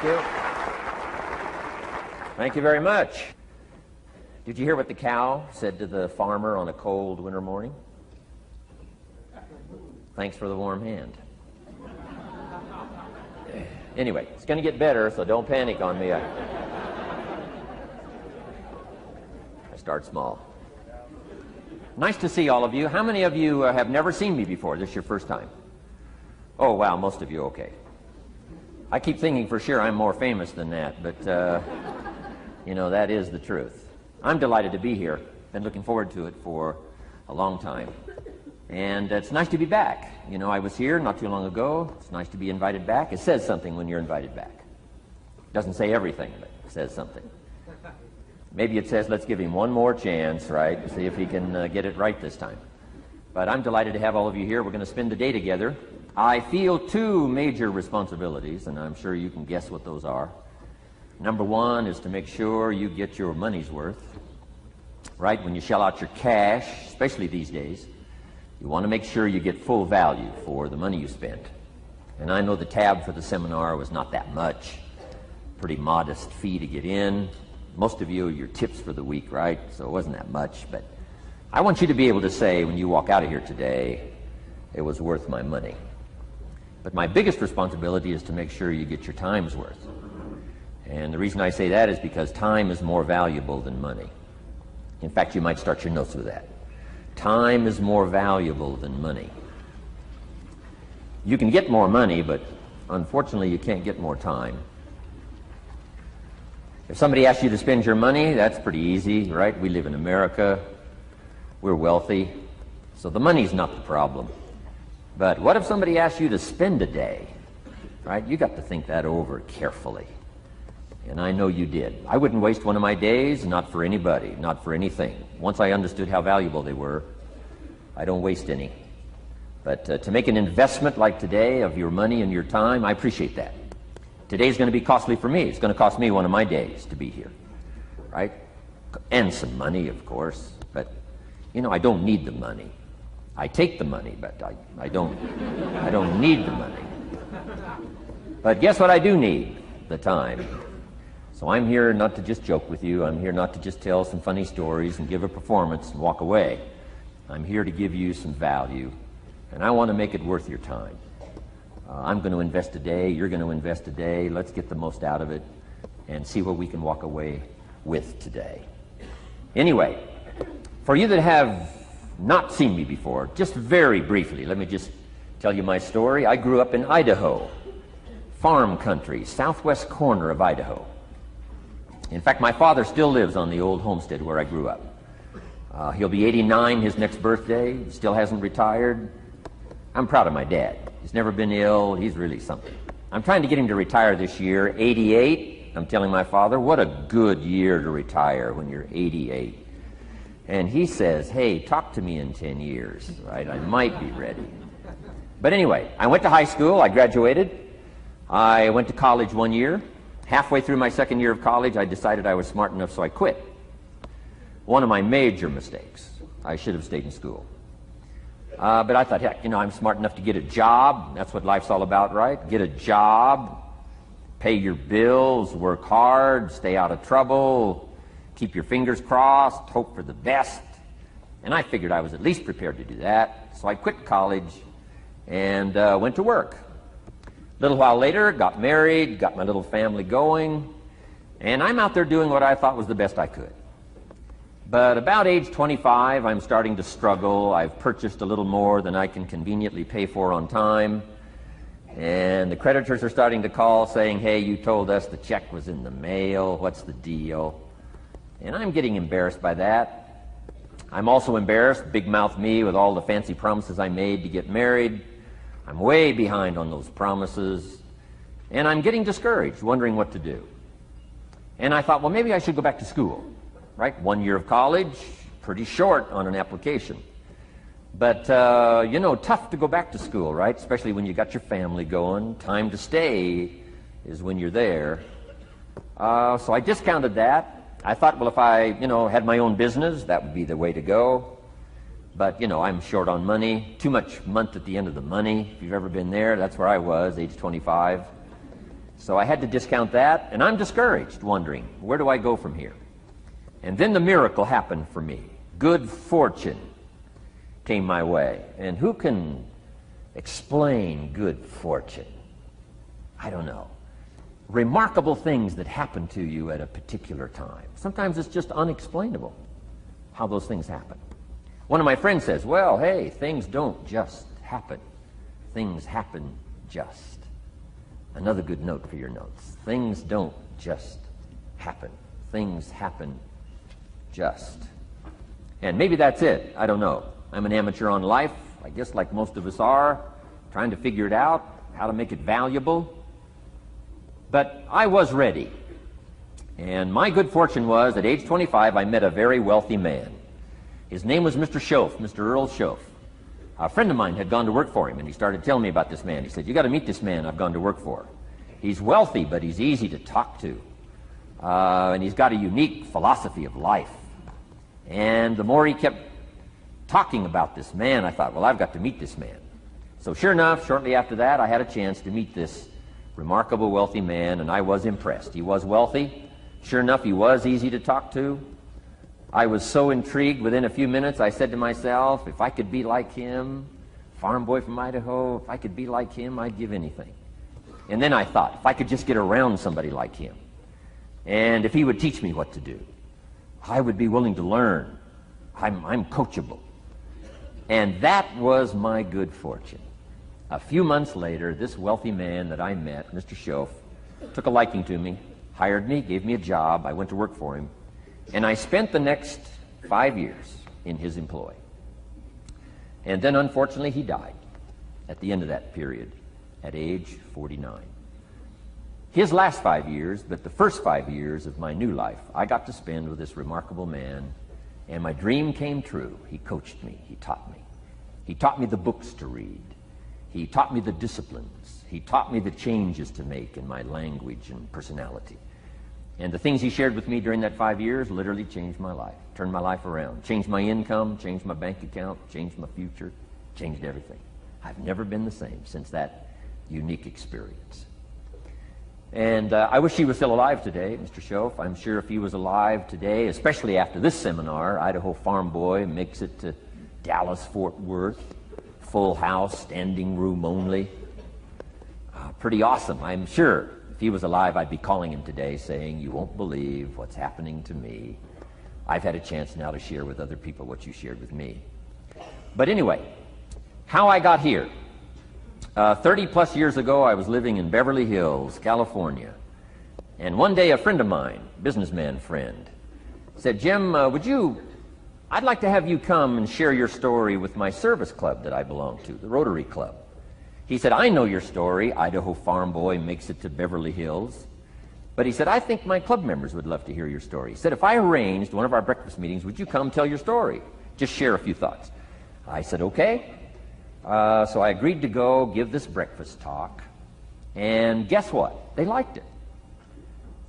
Thank you. Thank you very much. Did you hear what the cow said to the farmer on a cold winter morning? Thanks for the warm hand. Anyway, it's going to get better, so don't panic on me. I start small. Nice to see all of you. How many of you have never seen me before? This is your first time? Oh, wow, most of you, okay. I keep thinking for sure I'm more famous than that, but, you know, that is the truth. I'm delighted to be here. Been looking forward to it for a long time. And it's nice to be back. You know, I was here not too long ago. It's nice to be invited back. It says something when you're invited back. It doesn't say everything, but it says something. Maybe it says, let's give him one more chance, right? See if he can get it right this time. But I'm delighted to have all of you here. We're going to spend the day together. I feel two major responsibilities, and I'm sure you can guess what those are. Number one is to make sure you get your money's worth, right? When you shell out your cash, especially these days, you want to make sure you get full value for the money you spent. And I know the tab for the seminar was not that much. Pretty modest fee to get in. Most of you, your tips for the week, right? So it wasn't that much. But I want you to be able to say when you walk out of here today, it was worth my money. But my biggest responsibility is to make sure you get your time's worth. And the reason I say that is because time is more valuable than money. In fact, you might start your notes with that. Time is more valuable than money. You can get more money, but unfortunately you can't get more time. If somebody asks you to spend your money, that's pretty easy, right? We live in America. We're wealthy. So the money's not the problem. But what if somebody asks you to spend a day, right? You got to think that over carefully. And I know you did. I wouldn't waste one of my days, not for anybody, not for anything. Once I understood how valuable they were, I don't waste any. But to make an investment like today of your money and your time, I appreciate that. Today's going to be costly for me. It's going to cost me one of my days to be here, right? And some money, of course. But, you know, I don't need the money. I take the money, but I don't need the money. But guess what I do need? The time. So I'm here not to just joke with you. I'm here not to just tell some funny stories and give a performance and walk away. I'm here to give you some value, and I want to make it worth your time. I'm going to invest a day. You're going to invest a day. Let's get the most out of it and see what we can walk away with today. Anyway, for you that have not seen me before, just very briefly, let me just tell you my story. I grew up in Idaho, farm country, southwest corner of Idaho. In fact, my father still lives on the old homestead where I grew up. He'll be 89 his next birthday. He still hasn't retired. I'm proud of my dad. He's never been ill. He's really something. I'm trying to get him to retire this year, 88. I'm telling my father, what a good year to retire when you're 88. And he says, hey, talk to me in 10 years, right? I might be ready. But anyway, I went to high school. I graduated. I went to college 1 year. Halfway through my second year of college, I decided I was smart enough, so I quit. One of my major mistakes. I should have stayed in school. But I thought, heck, you know, I'm smart enough to get a job. That's what life's all about, right? Get a job, pay your bills, work hard, stay out of trouble, keep your fingers crossed, hope for the best. And I figured I was at least prepared to do that. So I quit college and went to work. A little while later, got married, got my little family going, and I'm out there doing what I thought was the best I could. But about age 25, I'm starting to struggle. I've purchased a little more than I can conveniently pay for on time, and the creditors are starting to call saying, hey, you told us the check was in the mail. What's the deal? And I'm getting embarrassed by that. I'm also embarrassed, big mouth me, with all the fancy promises I made to get married. I'm way behind on those promises, and I'm getting discouraged, wondering what to do. And I thought, well, maybe I should go back to school, right? 1 year of college, pretty short on an application. But, you know, tough to go back to school, right? Especially when you got your family going. Time to stay is when you're there. So I discounted that. I thought, well, if I, you know, had my own business, that would be the way to go. But, you know, I'm short on money, too much month at the end of the money. If you've ever been there, that's where I was, age 25. So I had to discount that, and I'm discouraged, wondering, where do I go from here? And then the miracle happened for me. Good fortune came my way. And who can explain good fortune? I don't know. Remarkable things that happen to you at a particular time. Sometimes it's just unexplainable how those things happen. One of my friends says, well, hey, things don't just happen. Things happen just. Another good note for your notes. Things don't just happen. Things happen just. And maybe that's it. I don't know. I'm an amateur on life, I guess like most of us are, trying to figure it out, how to make it valuable. But I was ready. And my good fortune was, at age 25, I met a very wealthy man. His name was Mr. Schoaf, Mr. Earl Schoaf. A friend of mine had gone to work for him, and he started telling me about this man. He said, you got to meet this man I've gone to work for. He's wealthy, but he's easy to talk to. And he's got a unique philosophy of life. And the more he kept talking about this man, I thought, well, I've got to meet this man. So sure enough, shortly after that, I had a chance to meet this remarkable wealthy man, and I was impressed. He was wealthy. Sure enough, he was easy to talk to. I was so intrigued, within a few minutes, I said to myself, if I could be like him, farm boy from Idaho, if I could be like him, I'd give anything. And then I thought, if I could just get around somebody like him, and if he would teach me what to do, I would be willing to learn. I'm coachable. And that was my good fortune. A few months later, this wealthy man that I met, Mr. Schoaf, took a liking to me, hired me, gave me a job. I went to work for him. And I spent the next 5 years in his employ. And then, unfortunately, he died at the end of that period, at age 49. His last 5 years, but the first 5 years of my new life, I got to spend with this remarkable man, and my dream came true. He coached me. He taught me. He taught me the books to read. He taught me the disciplines. He taught me the changes to make in my language and personality. And the things he shared with me during that 5 years literally changed my life, turned my life around, changed my income, changed my bank account, changed my future, changed everything. I've never been the same since that unique experience. And I wish he was still alive today, Mr. Schoaf. I'm sure if he was alive today, especially after this seminar, Idaho Farm Boy makes it to Dallas-Fort Worth, full house, standing room only. Pretty awesome, I'm sure. If he was alive, I'd be calling him today saying, you won't believe what's happening to me. I've had a chance now to share with other people what you shared with me. But anyway, how I got here. 30 plus years ago, I was living in Beverly Hills, California. And one day a friend of mine, businessman friend, said, Jim, I'd like to have you come and share your story with my service club that I belong to, the Rotary Club. He said, I know your story, Idaho Farm Boy makes it to Beverly Hills. But he said, I think my club members would love to hear your story. He said, if I arranged one of our breakfast meetings, would you come tell your story? Just share a few thoughts. I said, okay. So I agreed to go give this breakfast talk. And guess what? They liked it.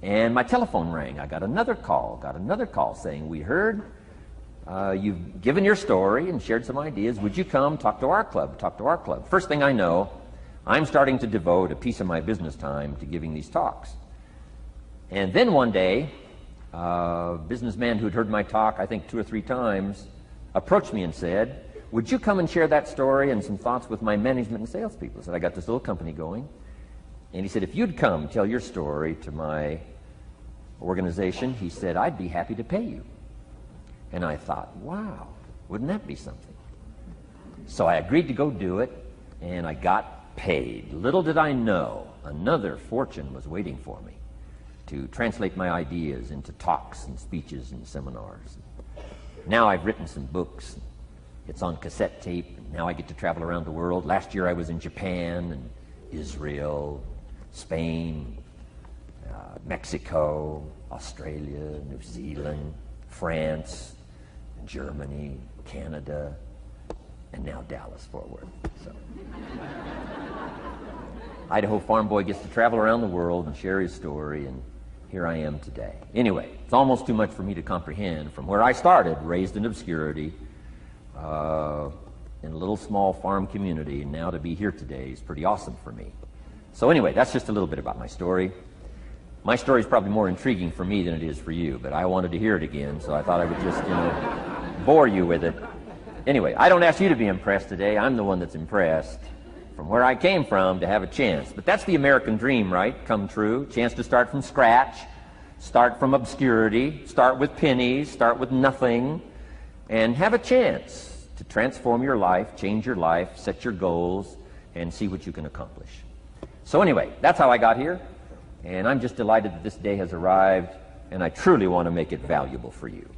And my telephone rang. I got another call saying, we heard you've given your story and shared some ideas. Would you come talk to our club? First thing I know, I'm starting to devote a piece of my business time to giving these talks. And then one day, a businessman who'd heard my talk, I think 2 or 3 times, approached me and said, would you come and share that story and some thoughts with my management and salespeople? I said, I got this little company going. And he said, if you'd come tell your story to my organization, he said, I'd be happy to pay you. And I thought, wow, wouldn't that be something? So I agreed to go do it, and I got paid. Little did I know, another fortune was waiting for me to translate my ideas into talks and speeches and seminars. Now I've written some books. It's on cassette tape. And now I get to travel around the world. Last year I was in Japan and Israel, Spain, Mexico, Australia, New Zealand, France, Germany, Canada, and now Dallas-Fort Worth. So. Idaho Farm Boy gets to travel around the world and share his story, and here I am today. Anyway, it's almost too much for me to comprehend. From where I started, raised in obscurity, in a little small farm community, and now to be here today is pretty awesome for me. So anyway, that's just a little bit about my story. My story is probably more intriguing for me than it is for you, but I wanted to hear it again, so I thought I would just, bore you with it. Anyway, I don't ask you to be impressed today. I'm the one that's impressed from where I came from to have a chance. But that's the American dream, right? Come true. Chance to start from scratch, start from obscurity, start with pennies, start with nothing, and have a chance to transform your life, change your life, set your goals, and see what you can accomplish. So anyway, that's how I got here, and I'm just delighted that this day has arrived, and I truly want to make it valuable for you.